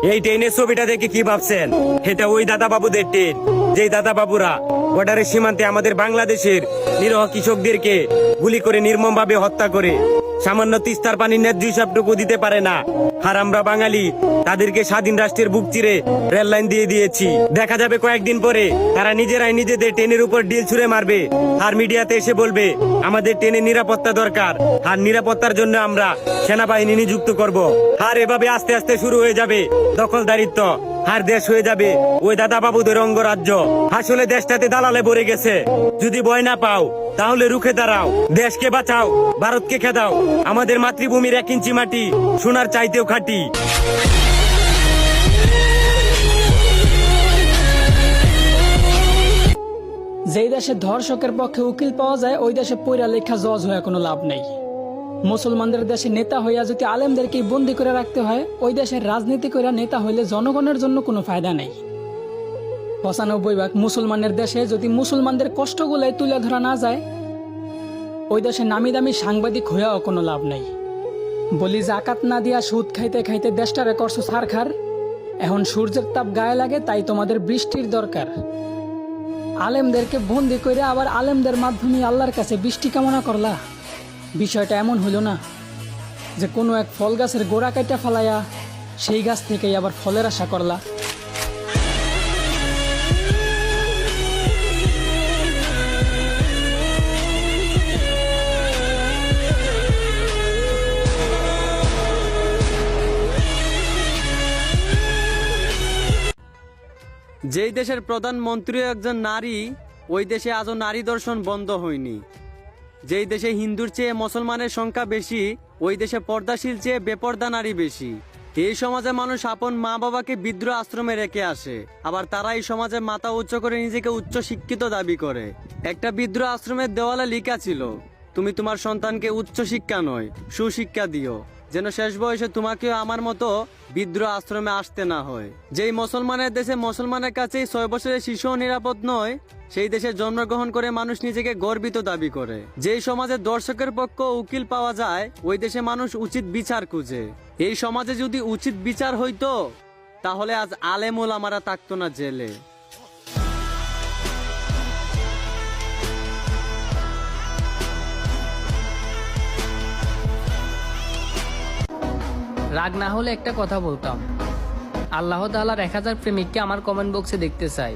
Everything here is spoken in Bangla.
এই ট্রেনের ছবিটা দেখে কি ভাবছেন? এটা ওই দাদা বাবুদের ট্রেন, যেই দাদা বাবুরা বর্ডারের সীমান্তে আমাদের বাংলাদেশের নিরহ কৃষকদেরকে গুলি করে নির্মমভাবে হত্যা করে সামান্য তিস্তার পানির ন্যায্য হিসাবটুকু দিতে পারে না। আর আমরা বাঙালি তাদেরকে স্বাধীন রাষ্ট্রের বুক চিরে রেল লাইন দিয়ে দিয়েছি। দেখা যাবে কয়েকদিন পরে তারা নিজেরাই নিজেদের ট্রেনের উপর ডিল ছুঁড়ে মারবে, আর মিডিয়াতে এসে বলবে আমাদের ট্রেনের নিরাপত্তা দরকার, আর নিরাপত্তার জন্য আমরা সেনাবাহিনী নিযুক্ত করব। আর এভাবে আস্তে আস্তে শুরু হয়ে যাবে দখলদারিত্ব, আর দেশ হয়ে যাবে ওই দাদা বাবুদের অঙ্গরাজ্য। আসলে দেশটাতে দালালে ভরে গেছে। যদি ভয় না পাও তাহলে রুখে দাঁড়াও, দেশকে বাঁচাও, ভারতকে খেদাও। আমাদের মাতৃভূমির 1 ইঞ্চি মাটি সোনার চাইতেও খাঁটি। যেই দেশে ধর্ষকের পক্ষে উকিল পাওয়া যায় ওই দেশে পয়রা লেখা জজ হয়ে কোনো লাভ নেই। মুসলমানদের দেশে নেতা হইয়া যদি আলেমদেরকে বন্দি করে রাখতে হয়, ওই দেশের রাজনীতি করে নেতা হইলে জনগণের জন্য কোনো ফায়দা নেই। 95% মুসলমানের দেশে যদি মুসলমানদের কষ্টগুলাই তুলে ধরা না যায়, ওই দেশে নামি দামি সাংবাদিক হইয়াও কোনো লাভ নেই। বলি জাকাত না দিয়া সুদ খাইতে খাইতে দেশটারে করছো ছারখার। এখন সূর্যের তাপ গায়ে লাগে, তাই তোমাদের বৃষ্টির দরকার। আলেমদেরকে বন্দি করে আবার আলেমদের মাধ্যমে আল্লাহর কাছে বৃষ্টি কামনা করলা। বিষয়টা এমন হইল না যে কোনো এক ফল গাছের গোড়া কাটা ফেলাইয়া সেই গাছ থেকেই আবার ফলের আশা করলা। যেই দেশের প্রধানমন্ত্রী একজন নারী, ওই দেশে আজও নারী দর্শন বন্ধ হয়নি। যেই দেশে হিন্দুর চেয়ে মুসলমানের সংখ্যা বেশি, ওই দেশে পর্দাশীল চেয়ে বেপর্দা নারী বেশি। এই সমাজে মানুষ আপন মা বাবাকে বৃদ্ধ আশ্রমে রেখে আসে, আবার তারা এই সমাজে মাথা উচ্চ করে নিজেকে উচ্চ শিক্ষিত দাবি করে। একটা বৃদ্ধ আশ্রমের দেওয়ালে লেখা ছিল, তুমি তোমার সন্তানকে উচ্চ শিক্ষা নয় সুশিক্ষা দিও, যেন শেষ বয়সে তোমাকেও আমার মতো বৃদ্ধ আশ্রমে আসতে না হয়। যেই মুসলমানের দেশে মুসলমানের কাছেই 6 বছরের শিশুও নিরাপদ নয়, সেই দেশে জন্মগ্রহণ করে মানুষ নিজেকে গর্বিত দাবি করে। যেই সমাজে দর্শকের পক্ষ উকিল পাওয়া যায়, ওই দেশে মানুষ উচিত বিচার খুঁজে। এই সমাজে যদি উচিত বিচার হইতো, তাহলে আজ আলেম ওলামারা থাকতো না জেলে। রাগ না হলে একটা কথা বলতাম, আল্লাহ তাআলার 1000 প্রেমিককে আমার কমেন্ট বক্সে দেখতে চাই।